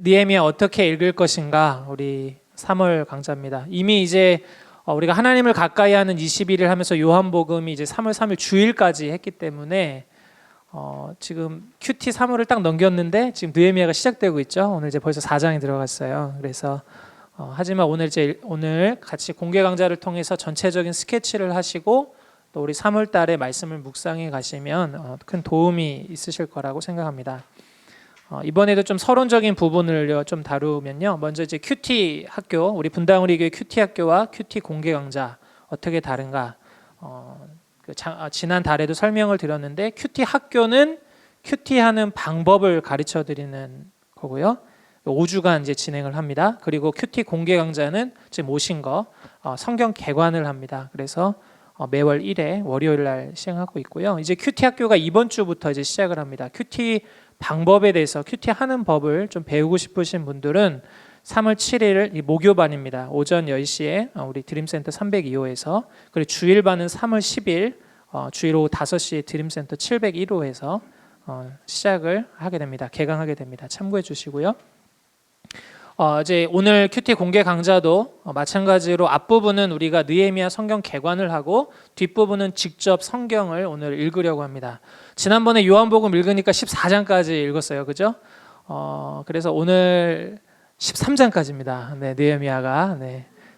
느헤미야 어떻게 읽을 것인가, 우리 3월 강좌입니다. 이미 이제 우리가 하나님을 가까이 하는 20일을 하면서 요한복음이 이제 3월 3일 주일까지 했기 때문에 지금 큐티 3월을 딱 넘겼는데 지금 느헤미야가 시작되고 있죠. 오늘 이제 벌써 4장이 들어갔어요. 그래서 하지만 오늘 같이 공개 강좌를 통해서 전체적인 스케치를 하시고 또 우리 3월 달에 말씀을 묵상해 가시면 큰 도움이 있으실 거라고 생각합니다. 이번에도 좀 서론적인 부분을 좀 다루면요. 먼저 이제 큐티 학교, 우리 분당 우리 교회 큐티 학교와 큐티 공개 강좌 어떻게 다른가? 지난 달에도 설명을 드렸는데 큐티 학교는 큐티하는 방법을 가르쳐 드리는 거고요. 5주간 이제 진행을 합니다. 그리고 큐티 공개 강좌는 지금 오신 거 성경 개관을 합니다. 그래서 매월 1회 월요일 날 시행하고 있고요. 이제 큐티 학교가 이번 주부터 이제 시작을 합니다. 큐티 방법에 대해서 큐티 하는 법을 좀 배우고 싶으신 분들은 3월 7일 목요반입니다. 오전 10시에 우리 드림센터 302호에서, 그리고 주일반은 3월 10일 주일 오후 5시에 드림센터 701호에서 시작을 하게 됩니다. 개강하게 됩니다. 참고해 주시고요. 이제 오늘 큐티 공개 강좌도 마찬가지로 앞부분은 우리가 느헤미야 성경 개관을 하고 뒷부분은 직접 성경을 오늘 읽으려고 합니다. 지난번에 요한복음 읽으니까 14장까지 읽었어요. 그죠? 그래서 오늘 13장까지입니다. 네, 느헤미야가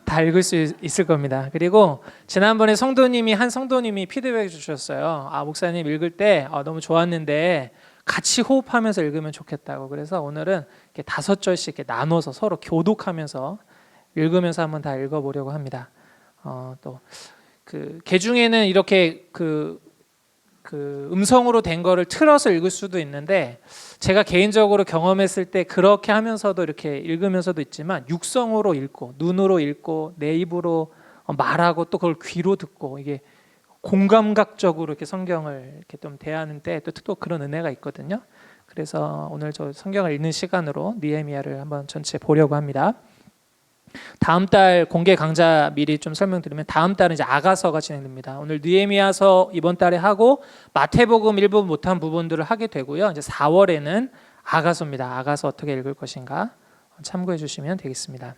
다 읽을 수 있을 겁니다. 그리고 지난번에 한 성도님이 피드백 주셨어요. 목사님 읽을 때 너무 좋았는데 같이 호흡하면서 읽으면 좋겠다고. 그래서 오늘은 이렇게 5절씩 이렇게 나눠서 서로 교독하면서 읽으면서 한번 다 읽어보려고 합니다. 또 개중에는 이렇게 음성으로 된 거를 틀어서 읽을 수도 있는데, 제가 개인적으로 경험했을 때 그렇게 하면서도 이렇게 읽으면서도 있지만 육성으로 읽고 눈으로 읽고 내 입으로 말하고 또 그걸 귀로 듣고, 이게 공감각적으로 이렇게 성경을 이렇게 좀 대하는 때 또 그런 은혜가 있거든요. 그래서 오늘 저 성경을 읽는 시간으로 느헤미야를 한번 전체 보려고 합니다. 다음 달 공개 강좌 미리 좀 설명드리면, 다음 달은 이제 아가서가 진행됩니다. 오늘 느헤미야서 이번 달에 하고 마태복음 일부 못한 부분들을 하게 되고요. 이제 4월에는 아가서입니다. 아가서 어떻게 읽을 것인가 참고해 주시면 되겠습니다.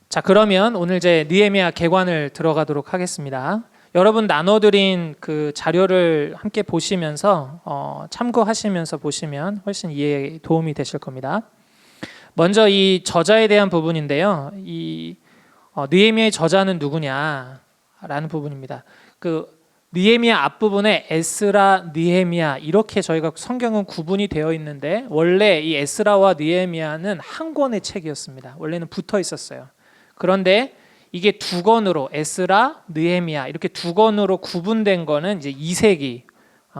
자, 그러면 오늘 이제 느헤미야 개관을 들어가도록 하겠습니다. 여러분 나눠드린 그 자료를 함께 보시면서 참고하시면서 보시면 훨씬 이해에 도움이 되실 겁니다. 먼저 이 저자에 대한 부분인데요. 이 느헤미야의 저자는 누구냐라는 부분입니다. 느헤미야 앞부분에 에스라, 느헤미야 이렇게 저희가 성경은 구분이 되어 있는데, 원래 이 에스라와 느헤미야는 한 권의 책이었습니다. 원래는 붙어 있었어요. 그런데 이게 두 권으로, 에스라, 느헤미야 이렇게 두 권으로 구분된 거는 이제 2세기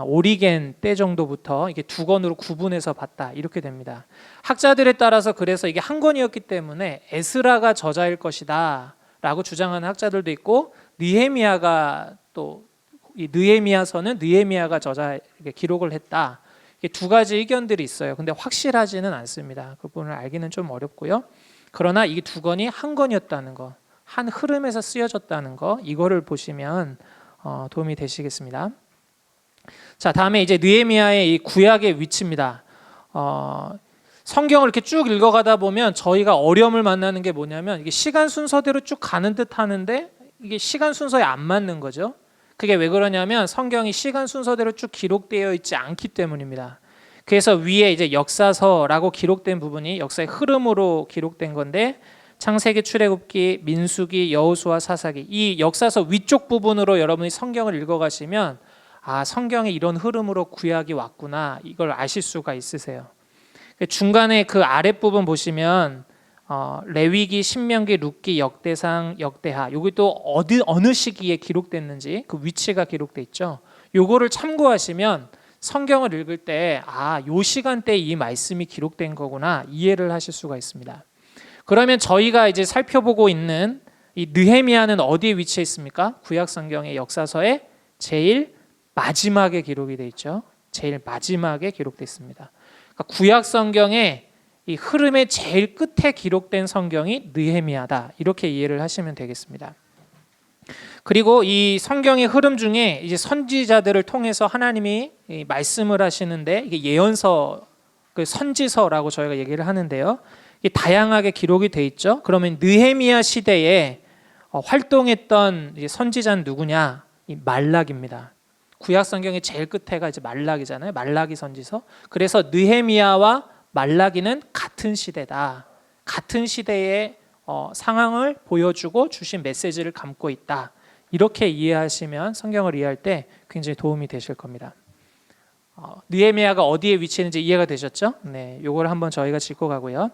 오리겐 때 정도부터 이게 두 권으로 구분해서 봤다, 이렇게 됩니다. 학자들에 따라서 그래서 이게 한 권이었기 때문에 에스라가 저자일 것이다 라고 주장하는 학자들도 있고, 느헤미야가 또 이 느헤미야서는 느헤미야가 저자에게 기록을 했다, 이게 두 가지 의견들이 있어요. 근데 확실하지는 않습니다. 그 부분을 알기는 좀 어렵고요. 그러나 이 두 권이 한 권이었다는 거, 한 흐름에서 쓰여졌다는 거, 이거를 보시면 도움이 되시겠습니다. 자, 다음에 이제 느헤미야의 이 구약의 위치입니다. 성경을 이렇게 쭉 읽어가다 보면 저희가 어려움을 만나는 게 뭐냐면, 이게 시간 순서대로 쭉 가는 듯 하는데 이게 시간 순서에 안 맞는 거죠. 그게 왜 그러냐면 성경이 시간 순서대로 쭉 기록되어 있지 않기 때문입니다. 그래서 위에 이제 역사서라고 기록된 부분이 역사의 흐름으로 기록된 건데, 창세기, 출애굽기, 민수기, 여호수아, 사사기, 이 역사서 위쪽 부분으로 여러분이 성경을 읽어가시면 성경에 이런 흐름으로 구약이 왔구나, 이걸 아실 수가 있으세요. 중간에 그 아랫부분 보시면 레위기, 신명기, 룻기, 역대상, 역대하, 여기 또 어느 시기에 기록됐는지 그 위치가 기록돼 있죠. 요거를 참고하시면 성경을 읽을 때 요 시간대에 이 말씀이 기록된 거구나, 이해를 하실 수가 있습니다. 그러면 저희가 이제 살펴보고 있는 이 느헤미야는 어디에 위치해 있습니까? 구약 성경의 역사서의 제일 마지막에 기록이 돼 있죠. 제일 마지막에 기록돼 있습니다. 그러니까 구약 성경의 이 흐름의 제일 끝에 기록된 성경이 느헤미야다, 이렇게 이해를 하시면 되겠습니다. 그리고 이 성경의 흐름 중에 이제 선지자들을 통해서 하나님이 말씀을 하시는데, 이게 예언서 그 선지서라고 저희가 얘기를 하는데요. 이게 다양하게 기록이 돼 있죠. 그러면 느헤미야 시대에 활동했던 이제 선지자는 누구냐? 이 말락입니다. 구약 성경의 제일 끝에가 이제 말락이잖아요. 말라기 선지서. 그래서 느헤미야와 말라기는 같은 시대다. 같은 시대의 상황을 보여주고 주신 메시지를 담고 있다. 이렇게 이해하시면 성경을 이해할 때 굉장히 도움이 되실 겁니다. 느헤미야가 어디에 위치했는지 이해가 되셨죠? 네, 요걸 한번 저희가 짚고 가고요.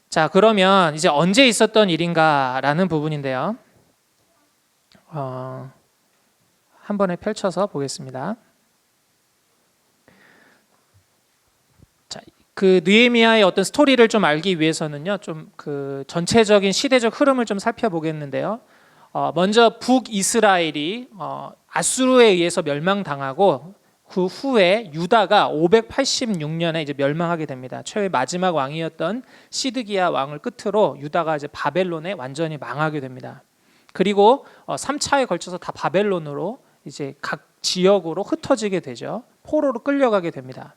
자, 그러면 이제 언제 있었던 일인가라는 부분인데요. 한 번에 펼쳐서 보겠습니다. 자, 그 느헤미야의 어떤 스토리를 좀 알기 위해서는요, 좀 그 전체적인 시대적 흐름을 좀 살펴보겠는데요. 먼저 북이스라엘이 아수르에 의해서 멸망당하고 그 후에 유다가 586년에 이제 멸망하게 됩니다. 최후의 마지막 왕이었던 시드기야 왕을 끝으로 유다가 이제 바벨론에 완전히 망하게 됩니다. 그리고 3차에 걸쳐서 다 바벨론으로 이제 각 지역으로 흩어지게 되죠. 포로로 끌려가게 됩니다.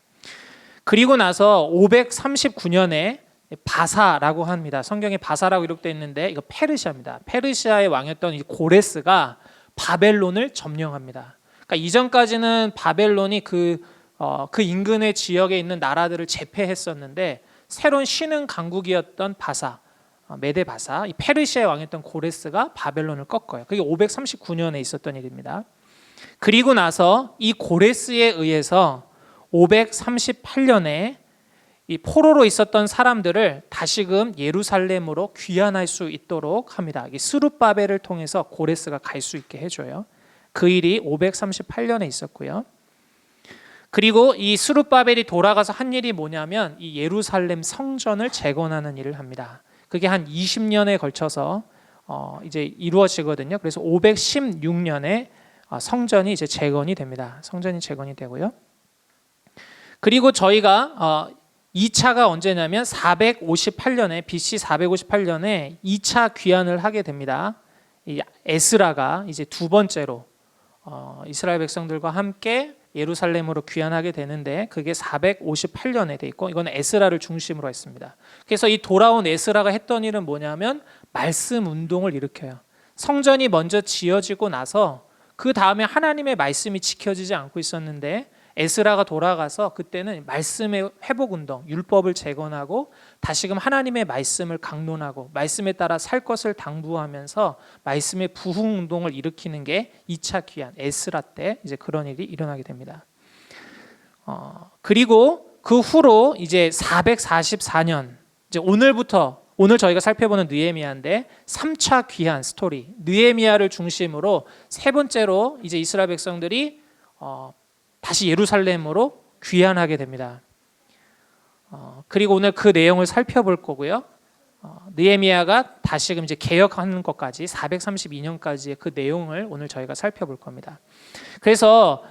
그리고 나서 539년에 바사라고 합니다. 성경에 바사라고 기록되어 있는데 이거 페르시아입니다. 페르시아의 왕이었던 이 고레스가 바벨론을 점령합니다. 그러니까 이전까지는 바벨론이 그 인근의 지역에 있는 나라들을 제패했었는데 새로운 신흥 강국이었던 바사, 메데 바사, 이 페르시아의 왕이었던 고레스가 바벨론을 꺾어요. 그게 539년에 있었던 일입니다. 그리고 나서 이 고레스에 의해서 538년에 이 포로로 있었던 사람들을 다시금 예루살렘으로 귀환할 수 있도록 합니다. 이 스룹바벨을 통해서 고레스가 갈 수 있게 해줘요. 그 일이 538년에 있었고요. 그리고 이 스룹바벨이 돌아가서 한 일이 뭐냐면 이 예루살렘 성전을 재건하는 일을 합니다. 그게 한 20년에 걸쳐서 이제 이루어지거든요. 그래서 516년에 성전이 이제 재건이 됩니다. 성전이 재건이 되고요. 그리고 저희가 2차가 언제냐면 458년에 BC 458년에 2차 귀환을 하게 됩니다. 이 에스라가 이제 두 번째로 이스라엘 백성들과 함께 예루살렘으로 귀환하게 되는데 그게 458년에 돼 있고 이건 에스라를 중심으로 했습니다. 그래서 이 돌아온 에스라가 했던 일은 뭐냐면 말씀 운동을 일으켜요. 성전이 먼저 지어지고 나서 그 다음에 하나님의 말씀이 지켜지지 않고 있었는데 에스라가 돌아가서 그때는 말씀의 회복 운동, 율법을 재건하고 다시금 하나님의 말씀을 강론하고 말씀에 따라 살 것을 당부하면서 말씀의 부흥 운동을 일으키는 게 2차 귀환 에스라 때 이제 그런 일이 일어나게 됩니다. 그리고 그 후로 이제 444년 이제 오늘 저희가 살펴보는 느헤미야인데 3차 귀환 스토리 느헤미야를 중심으로 세 번째로 이제 이스라엘 백성들이 다시 예루살렘으로 귀환하게 됩니다. 그리고 오늘 그 내용을 살펴볼 거고요. 느헤미야가 다시금 이제 개혁하는 것까지 432년까지의 그 내용을 오늘 저희가 살펴볼 겁니다. 그래서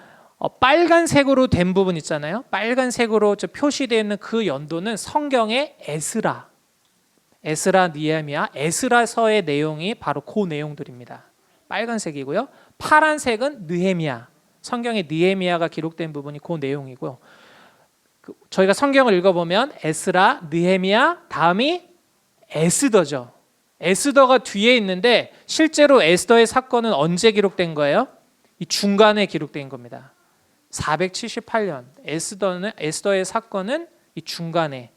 빨간색으로 된 부분 있잖아요. 빨간색으로 표시되어 있는 그 연도는 성경의 에스라, 느헤미야, 에스라서의 내용이 바로 그 내용들입니다. 빨간색이고요. 파란색은 느헤미야. 성경에 느헤미야가 기록된 부분이 그 내용이고요. 저희가 성경을 읽어보면 에스라, 느헤미야, 다음이 에스더죠. 에스더가 뒤에 있는데 실제로 에스더의 사건은 언제 기록된 거예요? 이 중간에 기록된 겁니다. 478년 에스더의 사건은 이 중간에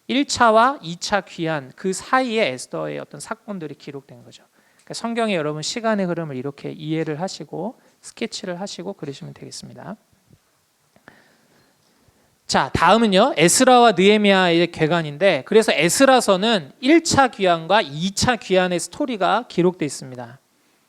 1차와 2차 귀환 그 사이에 에스더의 어떤 사건들이 기록된 거죠. 그러니까 성경에 여러분 시간의 흐름을 이렇게 이해를 하시고 스케치를 하시고 그러시면 되겠습니다. 자, 다음은요. 에스라와 느헤미야의 괴관인데 그래서 에스라서는 1차 귀환과 2차 귀환의 스토리가 기록되어 있습니다.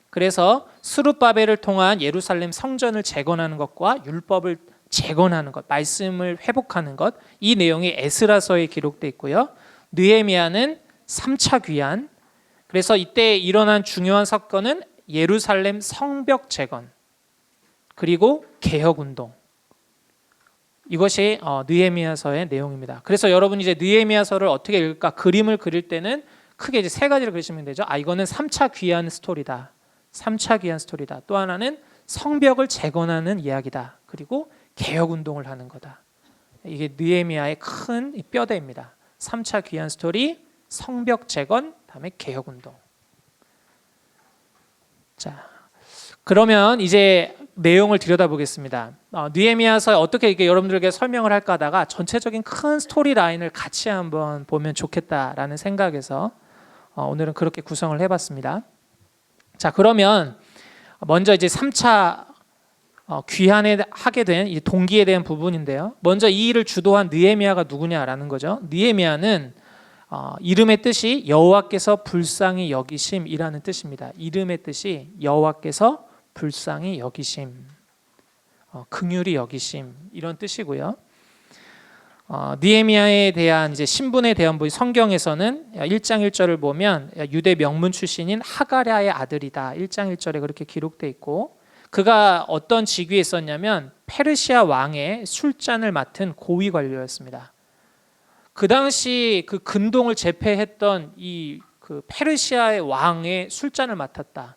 그래서 스룹바벨을 통한 예루살렘 성전을 재건하는 것과 율법을 재건하는 것, 말씀을 회복하는 것, 이 내용이 에스라서에 기록되어 있고요. 느헤미야는 3차 귀환. 그래서 이때 일어난 중요한 사건은 예루살렘 성벽 재건 그리고 개혁운동, 이것이 느헤미야서의 내용입니다. 그래서 여러분이 이제 느헤미야서를 어떻게 읽을까 그림을 그릴 때는 크게 이제 세 가지를 그리시면 되죠. 이거는 3차 귀환 스토리다. 3차 귀환 스토리다. 또 하나는 성벽을 재건하는 이야기다. 그리고 개혁운동을 하는 거다. 이게 느헤미야의 큰 뼈대입니다. 3차 귀환 스토리, 성벽 재건, 다음에 개혁운동. 자, 그러면 이제 내용을 들여다보겠습니다. 느헤미야서 어떻게 이게 여러분들에게 설명을 할까 하다가 전체적인 큰 스토리 라인을 같이 한번 보면 좋겠다라는 생각에서 오늘은 그렇게 구성을 해봤습니다. 자, 그러면 먼저 이제 3차 귀환에 하게 된 이 동기에 대한 부분인데요. 먼저 이 일을 주도한 느헤미야가 누구냐라는 거죠. 느헤미야는 이름의 뜻이 여호와께서 불쌍히 여기심이라는 뜻입니다. 이름의 뜻이 여호와께서 불쌍히 여기심, 긍휼히 여기심 이런 뜻이고요. 느헤미야에 대한 이제 신분에 대한 성경에서는 1장 1절을 보면 유대 명문 출신인 하가랴의 아들이다. 1장 1절에 그렇게 기록돼 있고, 그가 어떤 직위에 있었냐면 페르시아 왕의 술잔을 맡은 고위 관료였습니다. 그 당시 그 근동을 제패했던 이 그 페르시아의 왕의 술잔을 맡았다.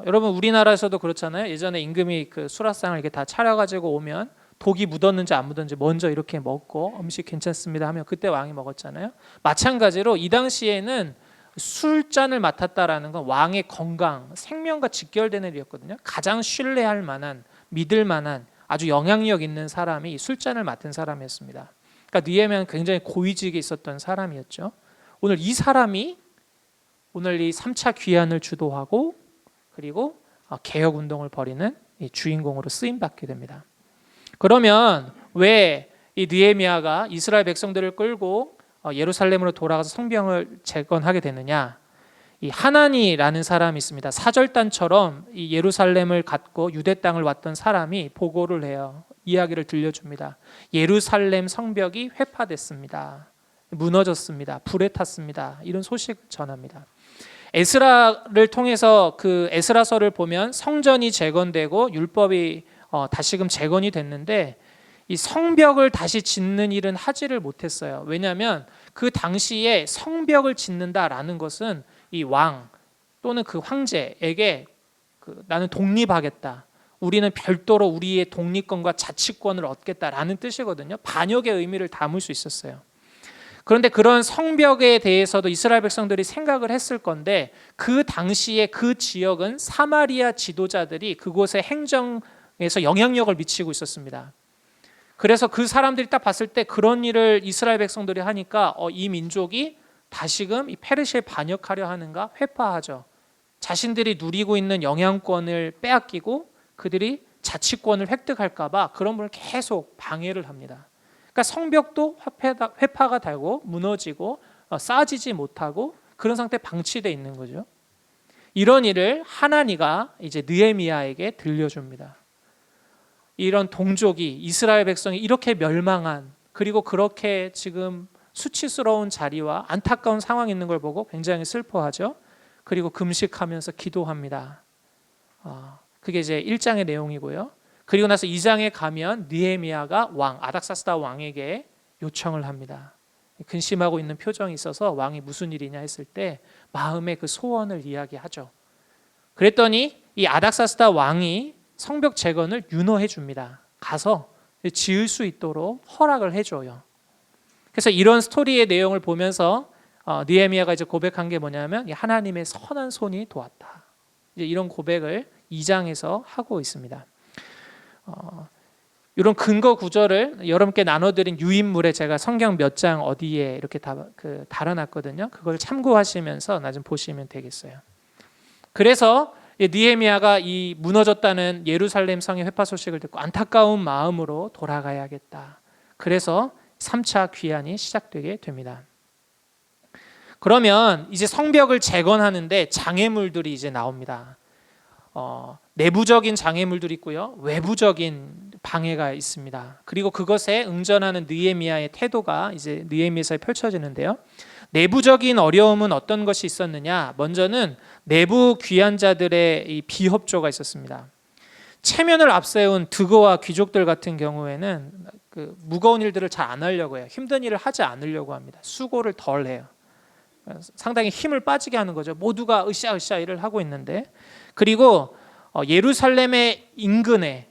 여러분 우리나라에서도 그렇잖아요. 예전에 임금이 그 수라상을 이렇게 다 차려가지고 오면 독이 묻었는지 안 묻었는지 먼저 이렇게 먹고 음식 괜찮습니다 하면 그때 왕이 먹었잖아요. 마찬가지로 이 당시에는 술잔을 맡았다라는 건 왕의 건강, 생명과 직결되는 일이었거든요. 가장 신뢰할 만한, 믿을 만한 아주 영향력 있는 사람이 술잔을 맡은 사람이었습니다. 그러니까 느헤미야는 굉장히 고위직에 있었던 사람이었죠. 오늘 이 사람이 오늘 이 3차 귀환을 주도하고 그리고 개혁 운동을 벌이는 이 주인공으로 쓰임 받게 됩니다. 그러면 왜 이 느헤미야가 이스라엘 백성들을 끌고 예루살렘으로 돌아가서 성벽을 재건하게 되느냐? 이 하나니라는 사람이 있습니다. 사절단처럼 이 예루살렘을 갖고 유대 땅을 왔던 사람이 보고를 해요. 이야기를 들려줍니다. 예루살렘 성벽이 회파됐습니다. 무너졌습니다. 불에 탔습니다. 이런 소식을 전합니다. 에스라를 통해서 그 에스라서를 보면 성전이 재건되고 율법이 다시금 재건이 됐는데 이 성벽을 다시 짓는 일은 하지를 못했어요. 왜냐하면 그 당시에 성벽을 짓는다라는 것은 이 왕 또는 그 황제에게 나는 독립하겠다, 우리는 별도로 우리의 독립권과 자치권을 얻겠다라는 뜻이거든요. 반역의 의미를 담을 수 있었어요. 그런데 그런 성벽에 대해서도 이스라엘 백성들이 생각을 했을 건데 그 당시에 그 지역은 사마리아 지도자들이 그곳의 행정에서 영향력을 미치고 있었습니다. 그래서 그 사람들이 딱 봤을 때 그런 일을 이스라엘 백성들이 하니까 이 민족이 다시금 이 페르시아에 반역하려 하는가 회파하죠. 자신들이 누리고 있는 영향권을 빼앗기고 그들이 자치권을 획득할까 봐 그런 분을 계속 방해를 합니다. 그러니까 성벽도 회파가 되고 무너지고 쌓아지지 못하고 그런 상태에 방치되어 있는 거죠. 이런 일을 하나니가 이제 느헤미야에게 들려줍니다. 이런 동족이, 이스라엘 백성이 이렇게 멸망한, 그리고 그렇게 지금 수치스러운 자리와 안타까운 상황이 있는 걸 보고 굉장히 슬퍼하죠. 그리고 금식하면서 기도합니다. 그게 이제 1장의 내용이고요. 그리고 나서 2장에 가면 느헤미야가 아닥사스다 왕에게 요청을 합니다. 근심하고 있는 표정이 있어서 왕이 무슨 일이냐 했을 때 마음의 그 소원을 이야기하죠. 그랬더니 이 아닥사스다 왕이 성벽 재건을 윤허해 줍니다. 가서 지을 수 있도록 허락을 해줘요. 그래서 이런 스토리의 내용을 보면서 느헤미야가 이제 고백한 게 뭐냐면 하나님의 선한 손이 도왔다. 이제 이런 고백을 2장에서 하고 있습니다. 이런 근거 구절을 여러분께 나눠드린 유인물에 제가 성경 몇 장 어디에 이렇게 달아놨거든요. 그걸 참고하시면서 나 좀 보시면 되겠어요. 그래서 느헤미야가 이 무너졌다는 예루살렘 성의 회파 소식을 듣고 안타까운 마음으로 돌아가야겠다. 그래서 3차 귀환이 시작되게 됩니다. 그러면 이제 성벽을 재건하는데 장애물들이 이제 나옵니다. 내부적인 장애물들이 있고요, 외부적인 방해가 있습니다. 그리고 그것에 응전하는 느헤미야의 태도가 이제 느헤미야서에 펼쳐지는데요. 내부적인 어려움은 어떤 것이 있었느냐? 먼저는 내부 귀환자들의 이 비협조가 있었습니다. 체면을 앞세운 드고와 귀족들 같은 경우에는 그 무거운 일들을 잘 안 하려고 해요. 힘든 일을 하지 않으려고 합니다. 수고를 덜 해요. 상당히 힘을 빠지게 하는 거죠. 모두가 으쌰으쌰 일을 하고 있는데, 그리고 예루살렘의 인근에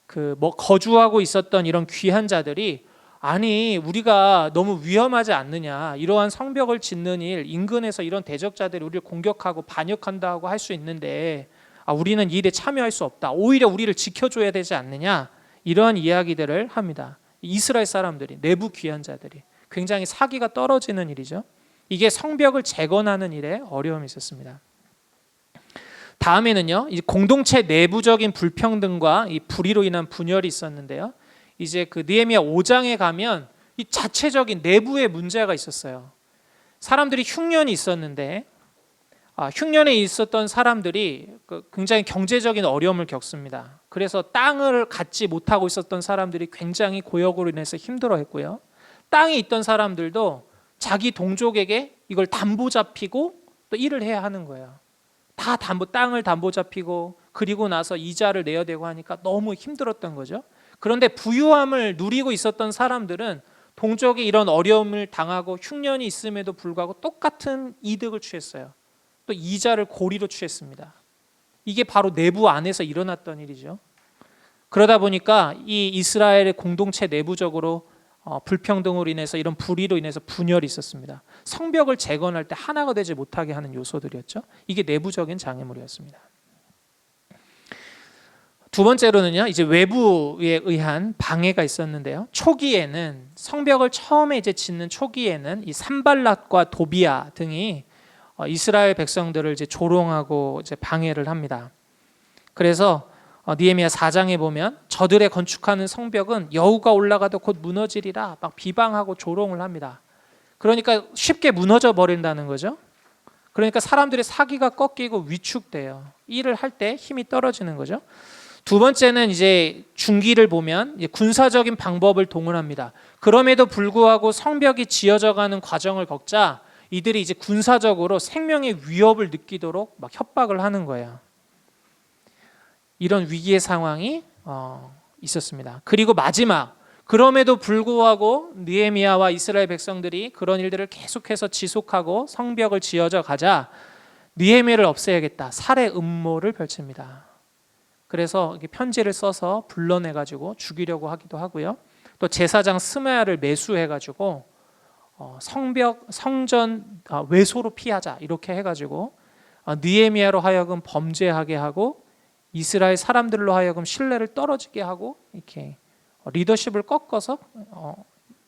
거주하고 있었던 이런 귀환자들이 아니 우리가 너무 위험하지 않느냐, 이러한 성벽을 짓는 일, 인근에서 이런 대적자들이 우리를 공격하고 반역한다고 할 수 있는데 우리는 이 일에 참여할 수 없다, 오히려 우리를 지켜줘야 되지 않느냐, 이러한 이야기들을 합니다. 이스라엘 사람들이, 내부 귀환자들이 굉장히 사기가 떨어지는 일이죠. 이게 성벽을 재건하는 일에 어려움이 있었습니다. 다음에는요, 이 공동체 내부적인 불평등과 이 불의로 인한 분열이 있었는데요. 이제 그 느헤미야 5장에 가면 이 자체적인 내부의 문제가 있었어요. 사람들이 흉년이 있었는데 흉년에 있었던 사람들이 굉장히 경제적인 어려움을 겪습니다. 그래서 땅을 갖지 못하고 있었던 사람들이 굉장히 고역으로 인해서 힘들어했고요. 땅에 있던 사람들도 자기 동족에게 이걸 담보 잡히고 또 일을 해야 하는 거예요. 다 땅을 담보 잡히고 그리고 나서 이자를 내야 되고 하니까 너무 힘들었던 거죠. 그런데 부유함을 누리고 있었던 사람들은 동족이 이런 어려움을 당하고 흉년이 있음에도 불구하고 똑같은 이득을 취했어요. 또 이자를 고리로 취했습니다. 이게 바로 내부 안에서 일어났던 일이죠. 그러다 보니까 이 이스라엘의 공동체 내부적으로 불평등으로 인해서, 이런 불의로 인해서 분열이 있었습니다. 성벽을 재건할 때 하나가 되지 못하게 하는 요소들이었죠. 이게 내부적인 장애물이었습니다. 두 번째로는요, 이제 외부에 의한 방해가 있었는데요. 초기에는 성벽을 처음에 이제 짓는 초기에는 이 산발랏과 도비아 등이 이스라엘 백성들을 이제 조롱하고 이제 방해를 합니다. 그래서 느헤미야 4장에 보면 저들의 건축하는 성벽은 여우가 올라가도 곧 무너지리라 막 비방하고 조롱을 합니다. 그러니까 쉽게 무너져 버린다는 거죠. 그러니까 사람들의 사기가 꺾이고 위축돼요. 일을 할 때 힘이 떨어지는 거죠. 두 번째는 이제 중기를 보면 군사적인 방법을 동원합니다. 그럼에도 불구하고 성벽이 지어져 가는 과정을 겪자 이들이 이제 군사적으로 생명의 위협을 느끼도록 막 협박을 하는 거예요. 이런 위기의 상황이 있었습니다. 그리고 마지막, 그럼에도 불구하고 느헤미야와 이스라엘 백성들이 그런 일들을 계속해서 지속하고 성벽을 지어져 가자 느헤미야를 없애야겠다, 살해 음모를 펼칩니다. 그래서 편지를 써서 불러내가지고 죽이려고 하기도 하고요. 또 제사장 스마야를 매수해가지고 성전 외소로 피하자, 이렇게 해가지고 느헤미야로 하여금 범죄하게 하고 이스라엘 사람들로 하여금 신뢰를 떨어지게 하고 이렇게 리더십을 꺾어서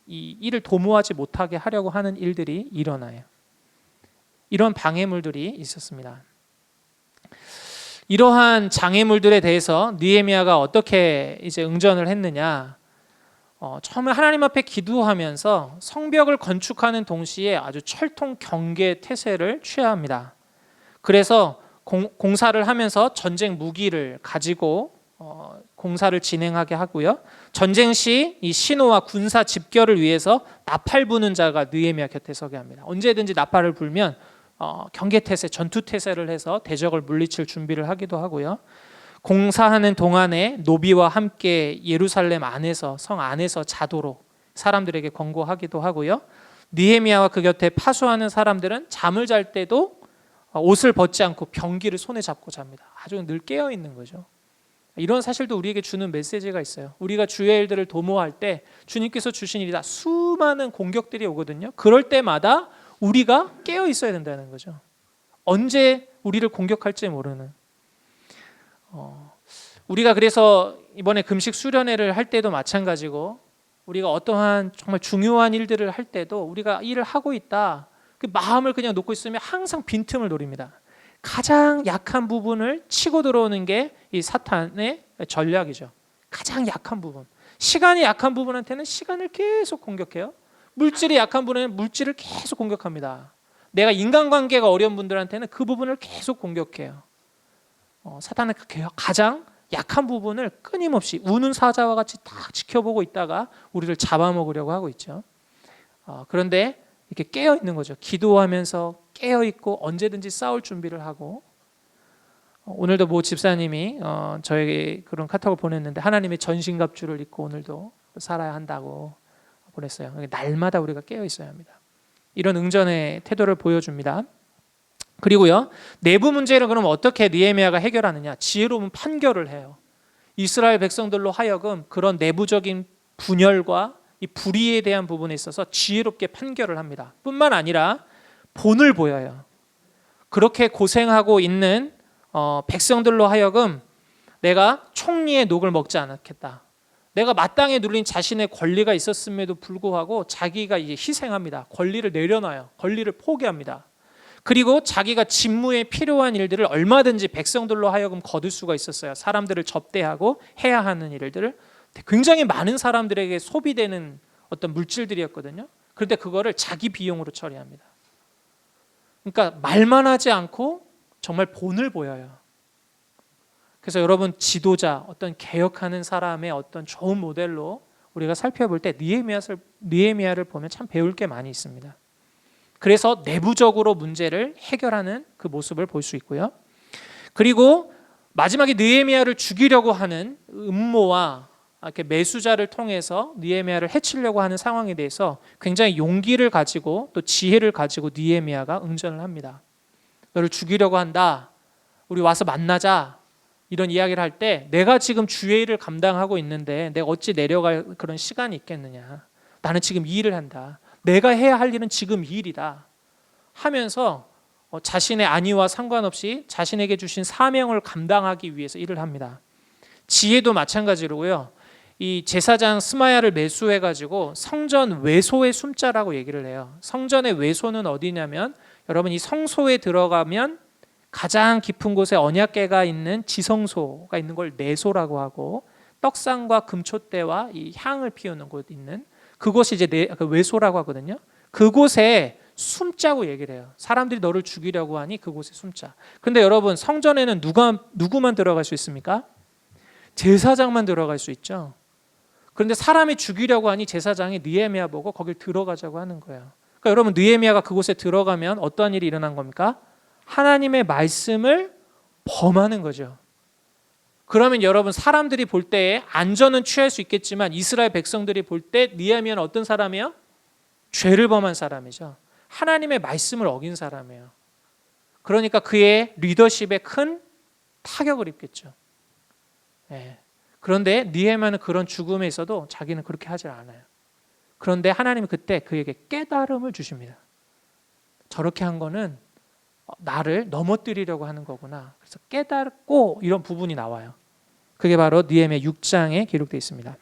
이 일을 도모하지 못하게 하려고 하는 일들이 일어나요. 이런 방해물들이 있었습니다. 이러한 장애물들에 대해서 느헤미야가 어떻게 이제 응전을 했느냐? 처음에 하나님 앞에 기도하면서 성벽을 건축하는 동시에 아주 철통 경계 태세를 취해야 합니다. 그래서 공사를 하면서 전쟁 무기를 가지고 공사를 진행하게 하고요. 전쟁 시 이 신호와 군사 집결을 위해서 나팔 부는 자가 느헤미야 곁에 서게 합니다. 언제든지 나팔을 불면 경계태세, 전투태세를 해서 대적을 물리칠 준비를 하기도 하고요. 공사하는 동안에 노비와 함께 예루살렘 안에서, 성 안에서 자도록 사람들에게 권고하기도 하고요. 느헤미야와 그 곁에 파수하는 사람들은 잠을 잘 때도 옷을 벗지 않고 병기를 손에 잡고 잡니다. 아주 늘 깨어 있는 거죠. 이런 사실도 우리에게 주는 메시지가 있어요. 우리가 주의 일들을 도모할 때 주님께서 주신 일이다, 수많은 공격들이 오거든요. 그럴 때마다 우리가 깨어 있어야 된다는 거죠. 언제 우리를 공격할지 모르는. 우리가 그래서 이번에 금식 수련회를 할 때도 마찬가지고, 우리가 어떠한 정말 중요한 일들을 할 때도 우리가 일을 하고 있다, 그 마음을 그냥 놓고 있으면 항상 빈틈을 노립니다. 가장 약한 부분을 치고 들어오는 게 이 사탄의 전략이죠. 가장 약한 부분. 시간이 약한 부분한테는 시간을 계속 공격해요. 물질이 약한 분은 물질을 계속 공격합니다. 내가 인간관계가 어려운 분들한테는 그 부분을 계속 공격해요. 사탄은 가장 약한 부분을 끊임없이 우는 사자와 같이 딱 지켜보고 있다가 우리를 잡아먹으려고 하고 있죠. 그런데 이렇게 깨어 있는 거죠. 기도하면서 깨어 있고 언제든지 싸울 준비를 하고. 오늘도 모 집사님이 저에게 그런 카톡을 보냈는데, 하나님의 전신갑주를 입고 오늘도 살아야 한다고 보냈어요. 날마다 우리가 깨어 있어야 합니다. 이런 응전의 태도를 보여줍니다. 그리고요, 내부 문제를 그럼 어떻게 느헤미야가 해결하느냐? 지혜로운 판결을 해요. 이스라엘 백성들로 하여금 그런 내부적인 분열과 이 불의에 대한 부분에 있어서 지혜롭게 판결을 합니다. 뿐만 아니라 본을 보여요. 그렇게 고생하고 있는 백성들로 하여금 내가 총리의 녹을 먹지 않겠다. 내가 마땅히 누린 자신의 권리가 있었음에도 불구하고 자기가 이제 희생합니다. 권리를 내려놔요. 권리를 포기합니다. 그리고 자기가 직무에 필요한 일들을 얼마든지 백성들로 하여금 거둘 수가 있었어요. 사람들을 접대하고 해야 하는 일들을 굉장히 많은 사람들에게 소비되는 어떤 물질들이었거든요. 그런데 그거를 자기 비용으로 처리합니다. 그러니까 말만 하지 않고 정말 본을 보여요. 그래서 여러분 지도자, 어떤 개혁하는 사람의 어떤 좋은 모델로 우리가 살펴볼 때 느헤미야를 보면 참 배울 게 많이 있습니다. 그래서 내부적으로 문제를 해결하는 그 모습을 볼 수 있고요. 그리고 마지막에 느헤미야를 죽이려고 하는 음모와 이렇게 매수자를 통해서 느헤미야를 해치려고 하는 상황에 대해서 굉장히 용기를 가지고 또 지혜를 가지고 느헤미야가 응전을 합니다. 너를 죽이려고 한다. 우리 와서 만나자. 이런 이야기를 할 때 내가 지금 주의 일을 감당하고 있는데 내가 어찌 내려갈 그런 시간이 있겠느냐. 나는 지금 이 일을 한다. 내가 해야 할 일은 지금 이 일이다 하면서 자신의 안위와 상관없이 자신에게 주신 사명을 감당하기 위해서 일을 합니다. 지혜도 마찬가지로고요. 이 제사장 스마야를 매수해가지고 성전 외소에 숨자라고 얘기를 해요. 성전의 외소는 어디냐면 여러분 이 성소에 들어가면 가장 깊은 곳에 언약궤가 있는 지성소가 있는 걸 내소라고 하고 떡상과 금촛대와 이 향을 피우는 곳 있는 그곳이 이제 외소라고 하거든요. 그곳에 숨자고 얘기를 해요. 사람들이 너를 죽이려고 하니 그곳에 숨자. 근데 여러분 성전에는 누구만 들어갈 수 있습니까? 제사장만 들어갈 수 있죠. 그런데 사람이 죽이려고 하니 제사장이 느헤미야 보고 거길 들어가자고 하는 거예요. 그러니까 여러분 느헤미야가 그곳에 들어가면 어떠한 일이 일어난 겁니까? 하나님의 말씀을 범하는 거죠. 그러면 여러분 사람들이 볼 때에 안전은 취할 수 있겠지만 이스라엘 백성들이 볼 때 느헤미야는 어떤 사람이에요? 죄를 범한 사람이죠. 하나님의 말씀을 어긴 사람이에요. 그러니까 그의 리더십에 큰 타격을 입겠죠. 네. 그런데 느헤미야는 그런 죽음에 있어도 자기는 그렇게 하질 않아요. 그런데 하나님은 그때 그에게 깨달음을 주십니다. 저렇게 한 거는 나를 넘어뜨리려고 하는 거구나. 그래서 깨닫고 이런 부분이 나와요. 그게 바로 느헤미야 6장에 기록되어 있습니다.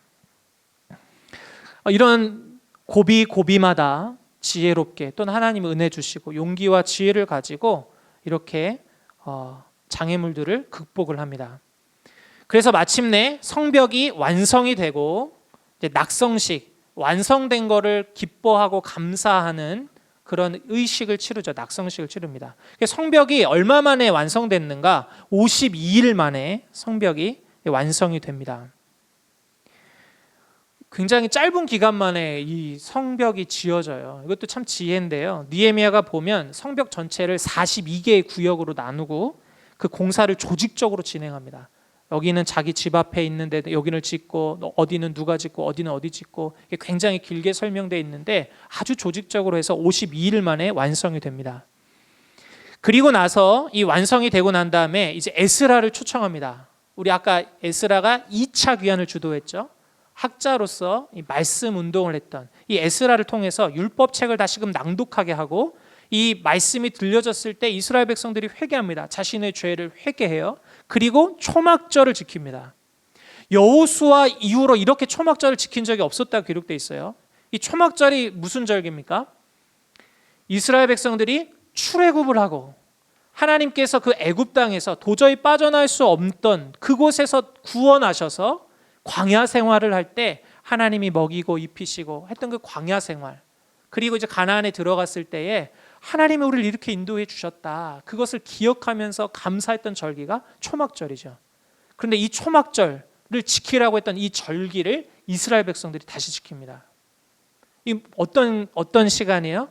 이런 고비마다 지혜롭게 또는 하나님의 은혜 주시고 용기와 지혜를 가지고 이렇게 장애물들을 극복을 합니다. 그래서 마침내 성벽이 완성이 되고 이제 낙성식, 완성된 거를 기뻐하고 감사하는 그런 의식을 치르죠. 낙성식을 치릅니다. 성벽이 얼마 만에 완성됐는가? 52일 만에 성벽이 완성이 됩니다. 굉장히 짧은 기간 만에 이 성벽이 지어져요. 이것도 참 지혜인데요. 느헤미야가 보면 성벽 전체를 42개의 구역으로 나누고 그 공사를 조직적으로 진행합니다. 여기는 자기 집 앞에 있는데 여기는 짓고 어디는 누가 짓고 어디는 어디 짓고 굉장히 길게 설명되어 있는데 아주 조직적으로 해서 52일 만에 완성이 됩니다. 그리고 나서 이 완성이 되고 난 다음에 이제 에스라를 초청합니다. 우리 아까 에스라가 2차 귀환을 주도했죠. 학자로서 이 말씀 운동을 했던 이 에스라를 통해서 율법책을 다시금 낭독하게 하고 이 말씀이 들려졌을 때 이스라엘 백성들이 회개합니다. 자신의 죄를 회개해요. 그리고 초막절을 지킵니다. 여호수아 이후로 이렇게 초막절을 지킨 적이 없었다고 기록되어 있어요. 이 초막절이 무슨 절기입니까? 이스라엘 백성들이 출애굽을 하고 하나님께서 그 애굽 땅에서 도저히 빠져나올 수 없던 그곳에서 구원하셔서 광야 생활을 할 때 하나님이 먹이고 입히시고 했던 그 광야 생활, 그리고 이제 가나안에 들어갔을 때에 하나님이 우리를 이렇게 인도해 주셨다. 그것을 기억하면서 감사했던 절기가 초막절이죠. 그런데 이 초막절을 지키라고 했던 이 절기를 이스라엘 백성들이 다시 지킵니다. 이 어떤 시간이에요?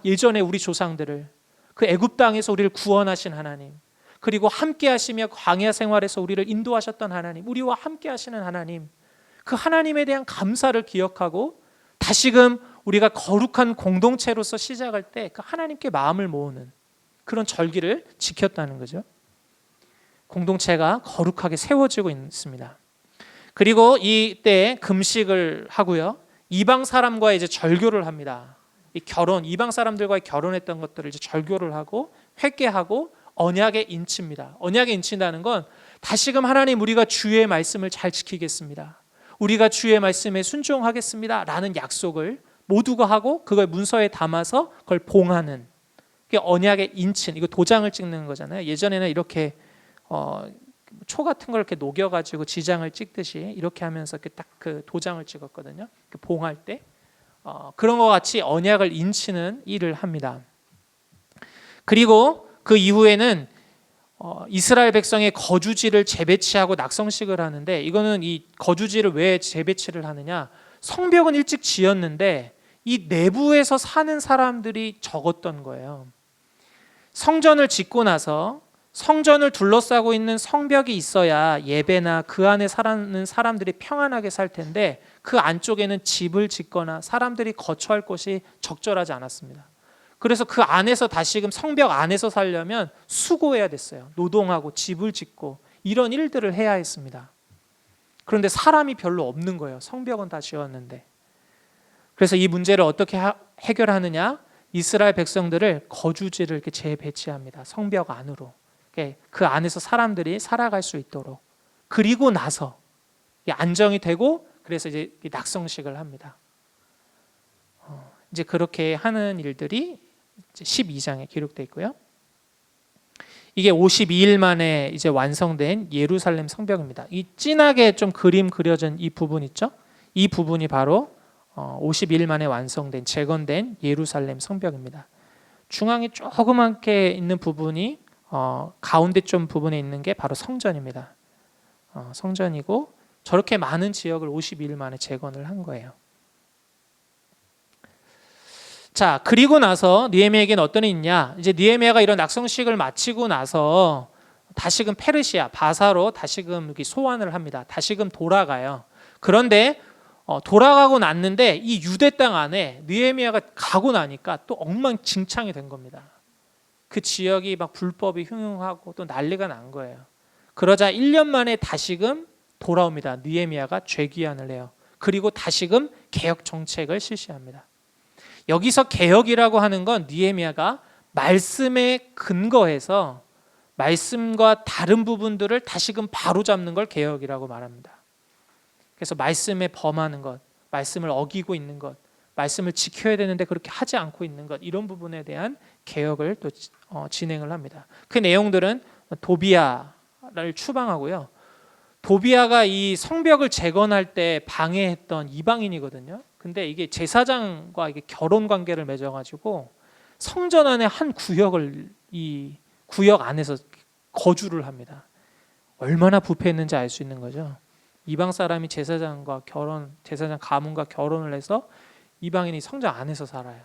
예전에 우리 조상들을 그 애굽 땅에서 우리를 구원하신 하나님, 그리고 함께 하시며 광야 생활에서 우리를 인도하셨던 하나님, 우리와 함께 하시는 하나님, 그 하나님에 대한 감사를 기억하고 다시금 우리가 거룩한 공동체로서 시작할 때 그 하나님께 마음을 모으는 그런 절기를 지켰다는 거죠. 공동체가 거룩하게 세워지고 있습니다. 그리고 이때 금식을 하고요. 이방 사람과의 이제 절교를 합니다. 이 결혼, 이방 사람들과의 결혼했던 것들을 이제 절교를 하고 회개하고 언약에 인칩니다. 언약에 인친다는 건 다시금 하나님, 우리가 주의 말씀을 잘 지키겠습니다, 우리가 주의 말씀에 순종하겠습니다 라는 약속을 모두가 하고 그걸 문서에 담아서 그걸 봉하는, 그게 언약의 인친. 이거 도장을 찍는 거잖아요. 예전에는 이렇게 초 같은 걸 이렇게 녹여가지고 지장을 찍듯이 이렇게 하면서 이렇게 딱 그 도장을 찍었거든요. 그 봉할 때 그런 것 같이 언약을 인치는 일을 합니다. 그리고 그 이후에는 이스라엘 백성의 거주지를 재배치하고 낙성식을 하는데, 이거는 이 거주지를 왜 재배치를 하느냐, 성벽은 일찍 지었는데 이 내부에서 사는 사람들이 적었던 거예요. 성전을 짓고 나서 성전을 둘러싸고 있는 성벽이 있어야 예배나 그 안에 사는 사람들이 평안하게 살 텐데, 그 안쪽에는 집을 짓거나 사람들이 거처할 곳이 적절하지 않았습니다. 그래서 그 안에서 다시금 성벽 안에서 살려면 수고해야 됐어요. 노동하고 집을 짓고 이런 일들을 해야 했습니다. 그런데 사람이 별로 없는 거예요. 성벽은 다 지었는데. 그래서 이 문제를 어떻게 해결하느냐, 이스라엘 백성들을 거주지를 이렇게 재배치합니다. 성벽 안으로. 그 안에서 사람들이 살아갈 수 있도록. 그리고 나서 안정이 되고, 그래서 이제 낙성식을 합니다. 이제 그렇게 하는 일들이 12장에 기록되어 있고요. 이게 52일 만에 이제 완성된 예루살렘 성벽입니다. 이 진하게 좀 그림 그려진 이 부분 있죠? 이 부분이 바로 52일 만에 완성된, 재건된 예루살렘 성벽입니다. 중앙에 조그맣게 있는 부분이 가운데 좀 부분에 있는 게 바로 성전입니다. 성전이고, 저렇게 많은 지역을 52일 만에 재건을 한 거예요. 자, 그리고 나서 느헤미야에게는 어떤 일이 있냐, 이제 느헤미야가 이런 낙성식을 마치고 나서 다시금 페르시아 바사로 다시금 소환을 합니다. 다시금 돌아가요. 그런데 돌아가고 났는데 이 유대 땅 안에 느헤미야가 가고 나니까 또 엉망진창이 된 겁니다. 그 지역이 막 불법이 흉흉하고 또 난리가 난 거예요. 그러자 1년 만에 다시금 돌아옵니다. 느헤미야가 죄귀환을 해요. 그리고 다시금 개혁 정책을 실시합니다. 여기서 개혁이라고 하는 건 느헤미야가 말씀에 근거해서 말씀과 다른 부분들을 다시금 바로잡는 걸 개혁이라고 말합니다. 그래서 말씀에 범하는 것, 말씀을 어기고 있는 것, 말씀을 지켜야 되는데 그렇게 하지 않고 있는 것, 이런 부분에 대한 개혁을 또 진행을 합니다. 그 내용들은 도비야를 추방하고요. 도비야가 이 성벽을 재건할 때 방해했던 이방인이거든요. 근데 이게 제사장과 이게 결혼 관계를 맺어가지고 성전 안에 한 구역을, 이 구역 안에서 거주를 합니다. 얼마나 부패했는지 알 수 있는 거죠. 이방 사람이 제사장과 제사장 가문과 결혼을 해서 이방인이 성전 안에서 살아요.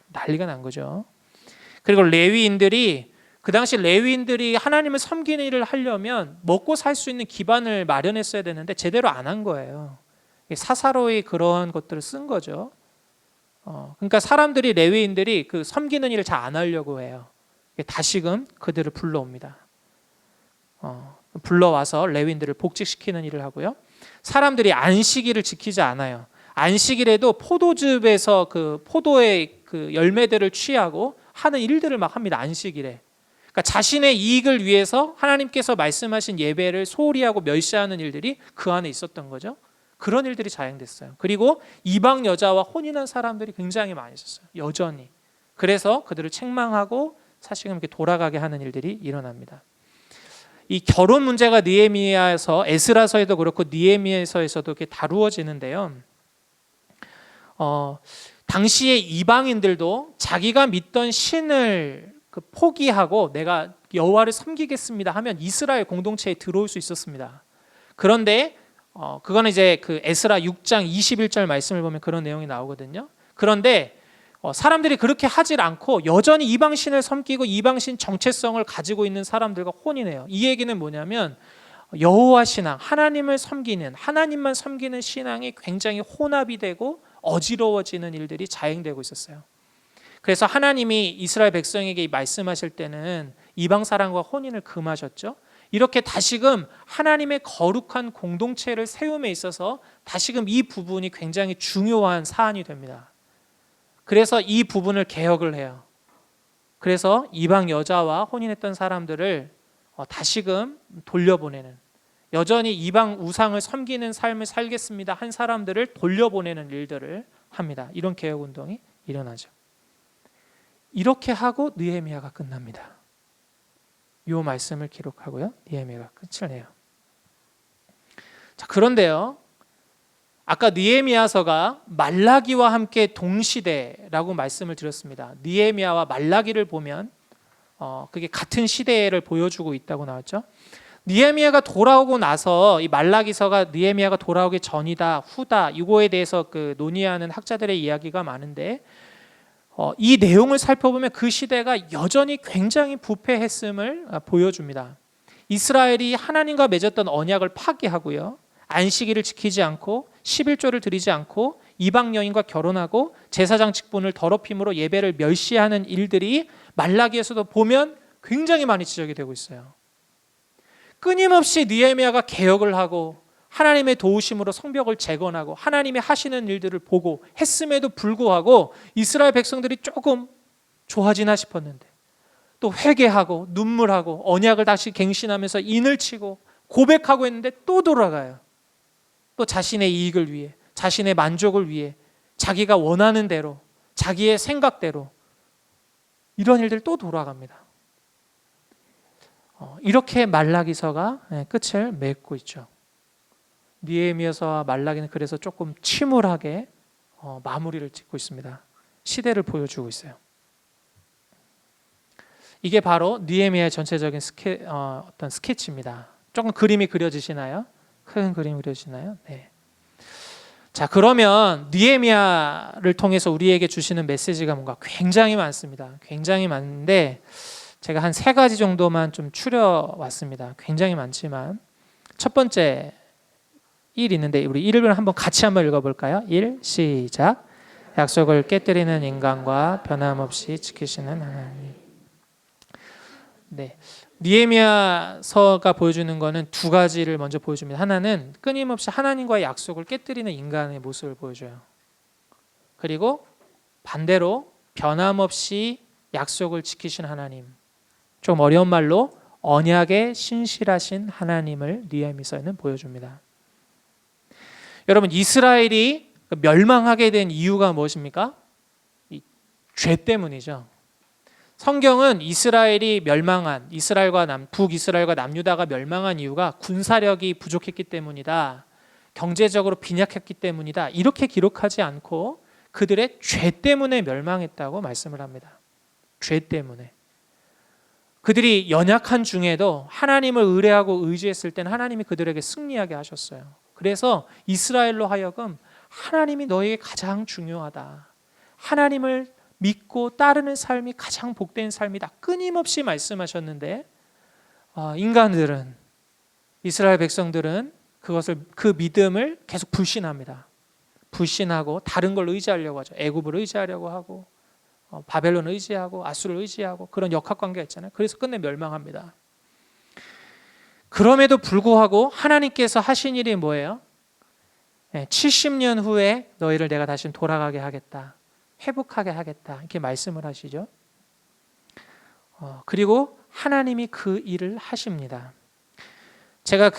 난리가 난 거죠. 그리고 레위인들이, 그 당시 레위인들이 하나님을 섬기는 일을 하려면 먹고 살 수 있는 기반을 마련했어야 되는데 제대로 안 한 거예요. 사사로이 그런 것들을 쓴 거죠. 그러니까 사람들이, 레위인들이 그 섬기는 일을 잘 안 하려고 해요. 다시금 그들을 불러옵니다. 불러와서 레위인들을 복직시키는 일을 하고요. 사람들이 안식일을 지키지 않아요. 안식일에도 포도즙에서 그 포도의 그 열매들을 취하고 하는 일들을 막 합니다. 안식일에. 그러니까 자신의 이익을 위해서 하나님께서 말씀하신 예배를 소홀히 하고 멸시하는 일들이 그 안에 있었던 거죠. 그런 일들이 자행됐어요. 그리고 이방 여자와 혼인한 사람들이 굉장히 많이 있었어요. 여전히. 그래서 그들을 책망하고 사실은 이렇게 돌아가게 하는 일들이 일어납니다. 이 결혼 문제가 느헤미야에서, 에스라서에도 그렇고 느헤미야에서도 이렇게 다루어지는데요. 당시의 이방인들도 자기가 믿던 신을 포기하고 내가 여호와를 섬기겠습니다 하면 이스라엘 공동체에 들어올 수 있었습니다. 그런데 그거는 이제 그 에스라 6장 21절 말씀을 보면 그런 내용이 나오거든요. 그런데 사람들이 그렇게 하질 않고 여전히 이방신을 섬기고 이방신 정체성을 가지고 있는 사람들과 혼인해요. 이 얘기는 뭐냐면 여호와 신앙, 하나님을 섬기는, 하나님만 섬기는 신앙이 굉장히 혼합이 되고 어지러워지는 일들이 자행되고 있었어요. 그래서 하나님이 이스라엘 백성에게 말씀하실 때는 이방 사람과 혼인을 금하셨죠. 이렇게 다시금 하나님의 거룩한 공동체를 세움에 있어서 다시금 이 부분이 굉장히 중요한 사안이 됩니다. 그래서 이 부분을 개혁을 해요. 그래서 이방 여자와 혼인했던 사람들을 다시금 돌려보내는, 여전히 이방 우상을 섬기는 삶을 살겠습니다 한 사람들을 돌려보내는 일들을 합니다. 이런 개혁운동이 일어나죠. 이렇게 하고 느헤미야가 끝납니다. 이 말씀을 기록하고요, 느헤미야가 끝을 내요. 자, 그런데요, 아까 느헤미야서가 말라기와 함께 동시대라고 말씀을 드렸습니다. 느헤미야와 말라기를 보면 그게 같은 시대를 보여주고 있다고 나왔죠. 느헤미야가 돌아오고 나서 이 말라기서가 느헤미야가 돌아오기 전이다, 후다, 이거에 대해서 그 논의하는 학자들의 이야기가 많은데, 이 내용을 살펴보면 그 시대가 여전히 굉장히 부패했음을 보여줍니다. 이스라엘이 하나님과 맺었던 언약을 파기하고요, 안식일을 지키지 않고 11조를 드리지 않고 이방 여인과 결혼하고 제사장 직분을 더럽힘으로 예배를 멸시하는 일들이 말라기에서도 보면 굉장히 많이 지적이 되고 있어요. 끊임없이 느헤미야가 개혁을 하고 하나님의 도우심으로 성벽을 재건하고 하나님이 하시는 일들을 보고 했음에도 불구하고 이스라엘 백성들이 조금 좋아지나 싶었는데 또 회개하고 눈물하고 언약을 다시 갱신하면서 인을 치고 고백하고 했는데 또 돌아가요. 또 자신의 이익을 위해, 자신의 만족을 위해, 자기가 원하는 대로, 자기의 생각대로 이런 일들 또 돌아갑니다. 이렇게 말라기서가 끝을 맺고 있죠. 느헤미야서와 말라기는 그래서 조금 침울하게 마무리를 짓고 있습니다. 시대를 보여주고 있어요. 이게 바로 느헤미야의 전체적인 어떤 스케치입니다. 조금 그림이 그려지시나요? 큰 그림 그려지나요? 네. 자, 그러면 느헤미야를 통해서 우리에게 주시는 메시지가 뭔가 굉장히 많습니다. 굉장히 많은데 제가 한 3가지 정도만 좀 추려왔습니다. 굉장히 많지만 첫 번째 1 있는데 우리 1을 한번 같이 한번 읽어볼까요? 1 시작. 약속을 깨뜨리는 인간과 변함없이 지키시는 하나님. 네, 느헤미야서가 보여주는 것은 2가지를 먼저 보여줍니다. 하나는 끊임없이 하나님과의 약속을 깨뜨리는 인간의 모습을 보여줘요. 그리고 반대로 변함없이 약속을 지키신 하나님, 좀 어려운 말로 언약에 신실하신 하나님을 느헤미야서에는 보여줍니다. 여러분, 이스라엘이 멸망하게 된 이유가 무엇입니까? 죄 때문이죠. 성경은 이스라엘이 멸망한, 북이스라엘과 남유다가 멸망한 이유가 군사력이 부족했기 때문이다, 경제적으로 빈약했기 때문이다, 이렇게 기록하지 않고 그들의 죄 때문에 멸망했다고 말씀을 합니다. 죄 때문에. 그들이 연약한 중에도 하나님을 의뢰하고 의지했을 때는 하나님이 그들에게 승리하게 하셨어요. 그래서 이스라엘로 하여금 하나님이 너에게 가장 중요하다, 하나님을 믿고 따르는 삶이 가장 복된 삶이다, 끊임없이 말씀하셨는데 인간들은, 이스라엘 백성들은 그 믿음을 계속 불신합니다. 불신하고 다른 걸 의지하려고 하죠. 애굽을 의지하려고 하고 바벨론을 의지하고 아수를 의지하고 그런 역학관계가 있잖아요. 그래서 끝내 멸망합니다. 그럼에도 불구하고 하나님께서 하신 일이 뭐예요? 70년 후에 너희를 내가 다시 돌아가게 하겠다, 회복하게 하겠다, 이렇게 말씀을 하시죠. 그리고 하나님이 그 일을 하십니다. 제가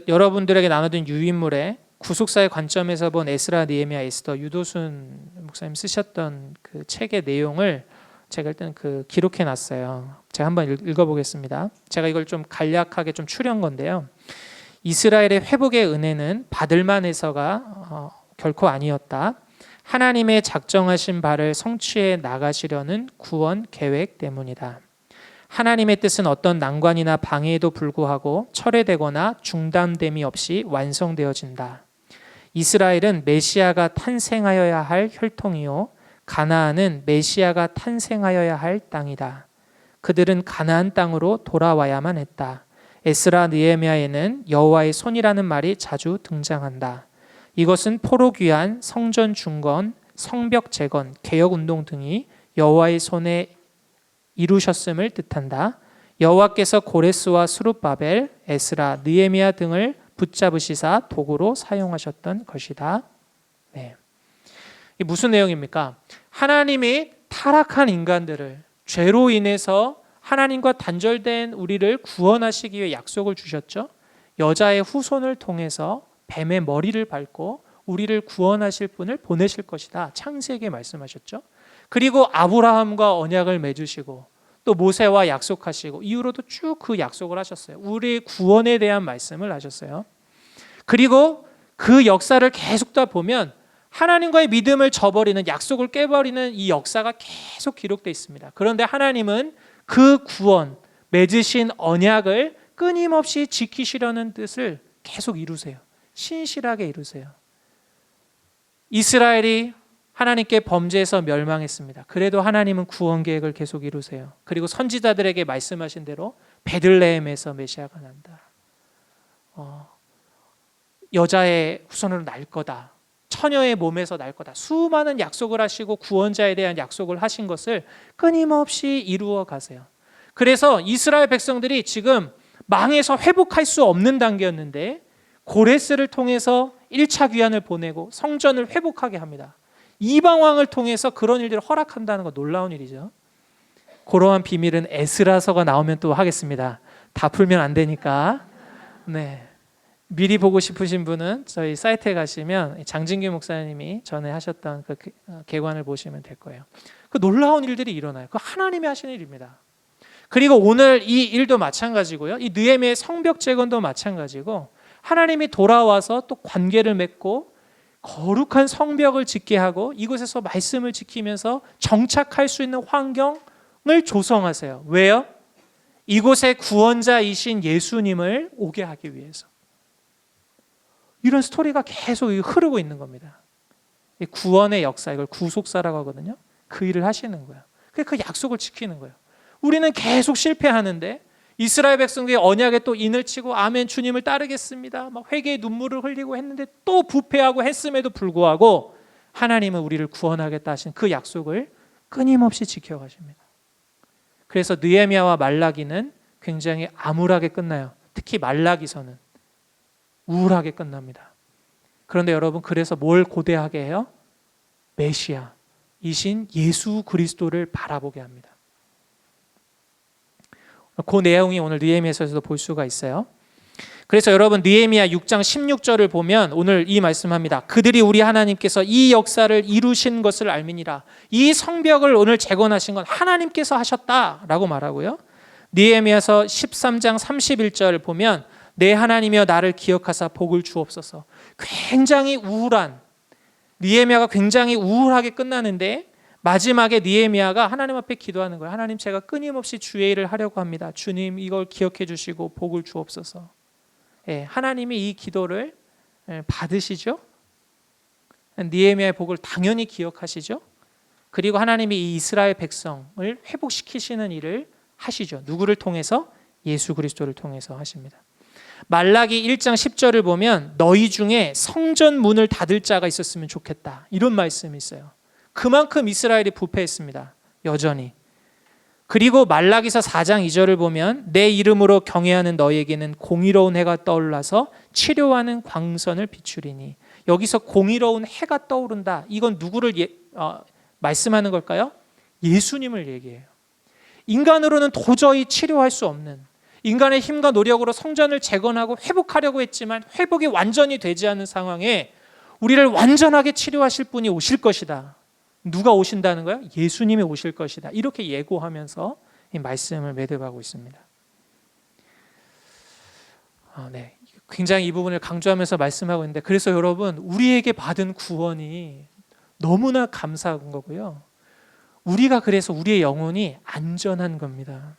여러분들에게 나눠준 유인물에 구속사의 관점에서 본 에스라, 느헤미야, 에스더, 유도순 목사님 쓰셨던 그 책의 내용을 제가 일단 기록해 놨어요. 제가 한번 읽어보겠습니다. 제가 이걸 좀 간략하게 좀 추려한 건데요. 이스라엘의 회복의 은혜는 받을만 해서가 결코 아니었다. 하나님의 작정하신 바를 성취해 나가시려는 구원 계획 때문이다. 하나님의 뜻은 어떤 난관이나 방해에도 불구하고 철회되거나 중단됨이 없이 완성되어진다. 이스라엘은 메시아가 탄생하여야 할 혈통이요, 가나안은 메시아가 탄생하여야 할 땅이다. 그들은 가나안 땅으로 돌아와야만 했다. 에스라, 느헤미야에는 여호와의 손이라는 말이 자주 등장한다. 이것은 포로귀환, 성전 중건, 성벽 재건, 개혁운동 등이 여호와의 손에 이루셨음을 뜻한다. 여호와께서 고레스와 스룹바벨, 에스라, 느헤미야 등을 붙잡으시사 도구로 사용하셨던 것이다. 네. 이게 무슨 내용입니까? 하나님이 타락한 인간들을 죄로 인해서 하나님과 단절된 우리를 구원하시기 위해 약속을 주셨죠. 여자의 후손을 통해서 뱀의 머리를 밟고 우리를 구원하실 분을 보내실 것이다. 창세기에 말씀하셨죠. 그리고 아브라함과 언약을 맺으시고 또 모세와 약속하시고 이후로도 쭉 그 약속을 하셨어요. 우리의 구원에 대한 말씀을 하셨어요. 그리고 그 역사를 계속 다 보면 하나님과의 믿음을 저버리는, 약속을 깨버리는 이 역사가 계속 기록되어 있습니다. 그런데 하나님은 그 구원, 맺으신 언약을 끊임없이 지키시려는 뜻을 계속 이루세요. 신실하게 이루세요. 이스라엘이 하나님께 범죄해서 멸망했습니다. 그래도 하나님은 구원 계획을 계속 이루세요. 그리고 선지자들에게 말씀하신 대로 베들레헴에서 메시아가 난다. 여자의 후손으로 날 거다. 처녀의 몸에서 날 거다. 수많은 약속을 하시고 구원자에 대한 약속을 하신 것을 끊임없이 이루어 가세요. 그래서 이스라엘 백성들이 지금 망해서 회복할 수 없는 단계였는데 고레스를 통해서 1차 귀환을 보내고 성전을 회복하게 합니다. 이방 왕을 통해서 그런 일들을 허락한다는 거 놀라운 일이죠. 그러한 비밀은 에스라서가 나오면 또 하겠습니다. 다 풀면 안 되니까. 네. 미리 보고 싶으신 분은 저희 사이트에 가시면 장진규 목사님이 전에 하셨던 그 개관을 보시면 될 거예요. 그 놀라운 일들이 일어나요. 그 하나님이 하시는 일입니다. 그리고 오늘 이 일도 마찬가지고요. 이 느헤미야의 성벽 재건도 마찬가지고 하나님이 돌아와서 또 관계를 맺고 거룩한 성벽을 짓게 하고 이곳에서 말씀을 지키면서 정착할 수 있는 환경을 조성하세요. 왜요? 이곳에 구원자이신 예수님을 오게 하기 위해서. 이런 스토리가 계속 흐르고 있는 겁니다. 구원의 역사, 이걸 구속사라고 하거든요. 그 일을 하시는 거예요. 그 약속을 지키는 거예요. 우리는 계속 실패하는데 이스라엘 백성들이 언약에 또 인을 치고 아멘 주님을 따르겠습니다. 막 회개의 눈물을 흘리고 했는데 또 부패하고 했음에도 불구하고 하나님은 우리를 구원하겠다 하신 그 약속을 끊임없이 지켜가십니다. 그래서 느헤미야와 말라기는 굉장히 암울하게 끝나요. 특히 말라기서는 우울하게 끝납니다. 그런데 여러분, 그래서 뭘 고대하게 해요? 메시아이신 예수 그리스도를 바라보게 합니다. 그 내용이 오늘 느헤미야서에서도 볼 수가 있어요. 그래서 여러분 느헤미야 6장 16절을 보면 오늘 이 말씀합니다. 그들이 우리 하나님께서 이 역사를 이루신 것을 알미니라. 이 성벽을 오늘 재건하신 건 하나님께서 하셨다라고 말하고요. 느헤미야서 13장 31절 보면 내 하나님이여 나를 기억하사 복을 주옵소서. 굉장히 우울한, 느헤미야가 굉장히 우울하게 끝나는데 마지막에 느헤미야가 하나님 앞에 기도하는 거예요. 하나님, 제가 끊임없이 주의 일을 하려고 합니다. 주님, 이걸 기억해 주시고 복을 주옵소서. 예, 하나님이 이 기도를 받으시죠. 느헤미야의 복을 당연히 기억하시죠. 그리고 하나님이 이 이스라엘 백성을 회복시키시는 일을 하시죠. 누구를 통해서? 예수 그리스도를 통해서 하십니다. 말라기 1장 10절을 보면 너희 중에 성전 문을 닫을 자가 있었으면 좋겠다, 이런 말씀이 있어요. 그만큼 이스라엘이 부패했습니다. 여전히. 그리고 말라기서 4장 2절을 보면 내 이름으로 경외하는 너희에게는 공의로운 해가 떠올라서 치료하는 광선을 비추리니. 여기서 공의로운 해가 떠오른다. 이건 누구를 말씀하는 걸까요? 예수님을 얘기해요. 인간으로는 도저히 치료할 수 없는, 인간의 힘과 노력으로 성전을 재건하고 회복하려고 했지만 회복이 완전히 되지 않는 상황에 우리를 완전하게 치료하실 분이 오실 것이다. 누가 오신다는 거예요? 예수님이 오실 것이다. 이렇게 예고하면서 이 말씀을 매듭하고 있습니다. 네, 굉장히 이 부분을 강조하면서 말씀하고 있는데, 그래서 여러분, 우리에게 받은 구원이 너무나 감사한 거고요. 우리가 그래서 우리의 영혼이 안전한 겁니다.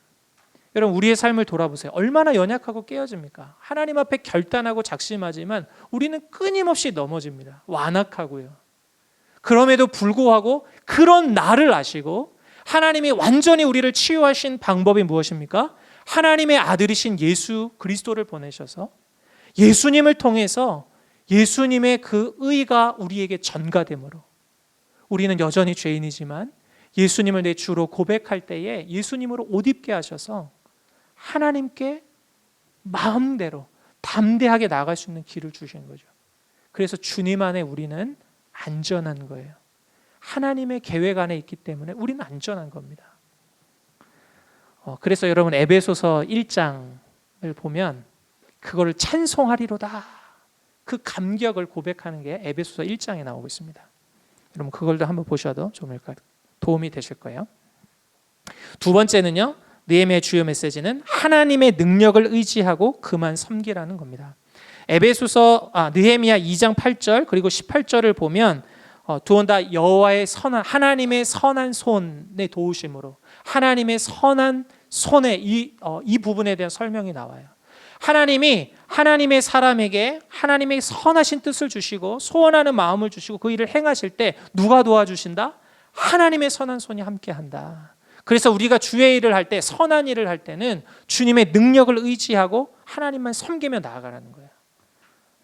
여러분, 우리의 삶을 돌아보세요. 얼마나 연약하고 깨어집니까? 하나님 앞에 결단하고 작심하지만 우리는 끊임없이 넘어집니다. 완악하고요. 그럼에도 불구하고 그런 나를 아시고 하나님이 완전히 우리를 치유하신 방법이 무엇입니까? 하나님의 아들이신 예수 그리스도를 보내셔서 예수님을 통해서 예수님의 그 의가 우리에게 전가됨으로 우리는 여전히 죄인이지만 예수님을 내 주로 고백할 때에 예수님으로 옷 입게 하셔서 하나님께 마음대로 담대하게 나아갈 수 있는 길을 주시는 거죠. 그래서 주님 안에 우리는 안전한 거예요. 하나님의 계획 안에 있기 때문에 우리는 안전한 겁니다. 그래서 여러분 에베소서 1장을 보면 그거를 찬송하리로다, 그 감격을 고백하는 게 에베소서 1장에 나오고 있습니다. 여러분 그걸도 한번 보셔도 좀 도움이 되실 거예요. 두 번째는요, 느헤미야의 주요 메시지는 하나님의 능력을 의지하고 그만 섬기라는 겁니다. 느헤미야 2장 8절 그리고 18절을 보면 두 번 다 여호와의 선한, 하나님의 선한 손의 도우심으로, 하나님의 선한 손의 이 부분에 대한 설명이 나와요. 하나님이 하나님의 사람에게 하나님의 선하신 뜻을 주시고 소원하는 마음을 주시고 그 일을 행하실 때 누가 도와주신다? 하나님의 선한 손이 함께한다. 그래서 우리가 주의 일을 할 때, 선한 일을 할 때는 주님의 능력을 의지하고 하나님만 섬기며 나아가라는 거예요.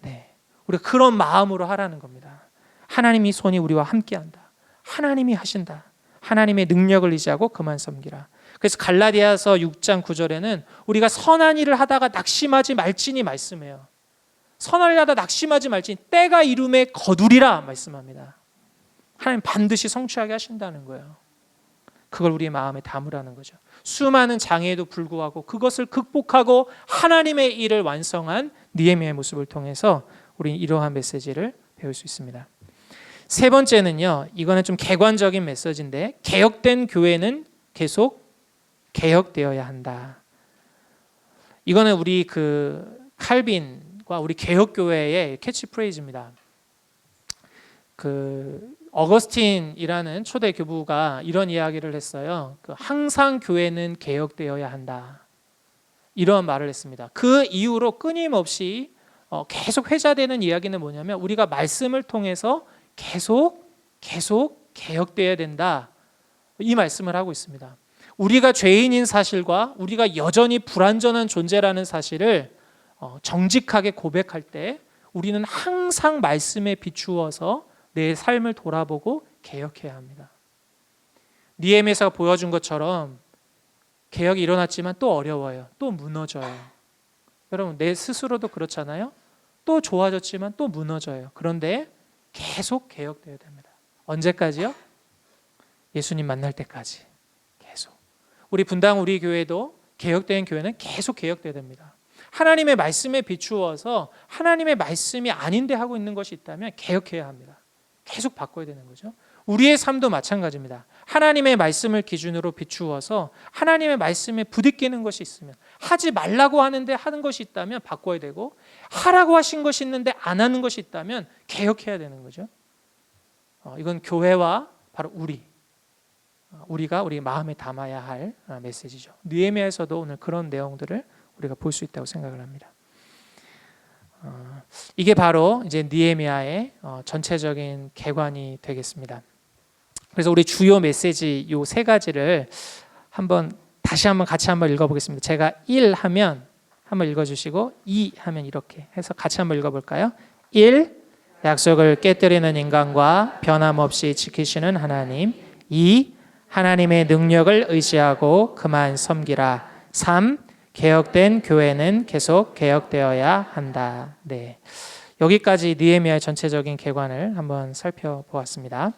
네, 우리가 그런 마음으로 하라는 겁니다. 하나님이 손이 우리와 함께한다. 하나님이 하신다. 하나님의 능력을 의지하고 그만 섬기라. 그래서 갈라디아서 6장 9절에는 우리가 선한 일을 하다가 낙심하지 말지니 말씀해요. 선한 일을 하다 낙심하지 말지니 때가 이름에 거두리라 말씀합니다. 하나님 반드시 성취하게 하신다는 거예요. 그걸 우리의 마음에 담으라는 거죠. 수많은 장애에도 불구하고 그것을 극복하고 하나님의 일을 완성한 느헤미야의 모습을 통해서 우리는 이러한 메시지를 배울 수 있습니다. 세 번째는요, 이거는 좀 객관적인 메시지인데, 개혁된 교회는 계속 개혁되어야 한다. 이거는 우리 칼빈과 우리 개혁교회의 캐치프레이즈입니다. 어거스틴이라는 초대 교부가 이런 이야기를 했어요. 항상 교회는 개혁되어야 한다. 이런 말을 했습니다. 그 이후로 끊임없이 계속 회자되는 이야기는 뭐냐면 우리가 말씀을 통해서 계속 개혁되어야 된다. 이 말씀을 하고 있습니다. 우리가 죄인인 사실과 우리가 여전히 불완전한 존재라는 사실을 정직하게 고백할 때 우리는 항상 말씀에 비추어서 내 삶을 돌아보고 개혁해야 합니다. 느헤미야가 보여준 것처럼 개혁이 일어났지만 또 어려워요. 또 무너져요. 여러분 내 스스로도 그렇잖아요. 또 좋아졌지만 또 무너져요. 그런데 계속 개혁되어야 됩니다. 언제까지요? 예수님 만날 때까지 계속. 우리 분당 우리 교회도 개혁된 교회는 계속 개혁되어야 됩니다. 하나님의 말씀에 비추어서 하나님의 말씀이 아닌데 하고 있는 것이 있다면 개혁해야 합니다. 계속 바꿔야 되는 거죠. 우리의 삶도 마찬가지입니다. 하나님의 말씀을 기준으로 비추어서 하나님의 말씀에 부딪히는 것이 있으면, 하지 말라고 하는데 하는 것이 있다면 바꿔야 되고, 하라고 하신 것이 있는데 안 하는 것이 있다면 개혁해야 되는 거죠. 이건 교회와 바로 우리가 우리 마음에 담아야 할 메시지죠. 느헤미야에서도 오늘 그런 내용들을 우리가 볼 수 있다고 생각을 합니다. 이게 바로 이제 느헤미야의 전체적인 개관이 되겠습니다. 그래서 우리 주요 메시지 요 세 가지를 다시 한번 같이 한번 읽어보겠습니다. 제가 1 하면 한번 읽어주시고 2 하면 이렇게 해서 같이 한번 읽어볼까요? 1. 약속을 깨뜨리는 인간과 변함없이 지키시는 하나님. 2. 하나님의 능력을 의지하고 그만 섬기라. 3. 개혁된 교회는 계속 개혁되어야 한다. 네, 여기까지 느헤미야의 전체적인 개관을 한번 살펴보았습니다.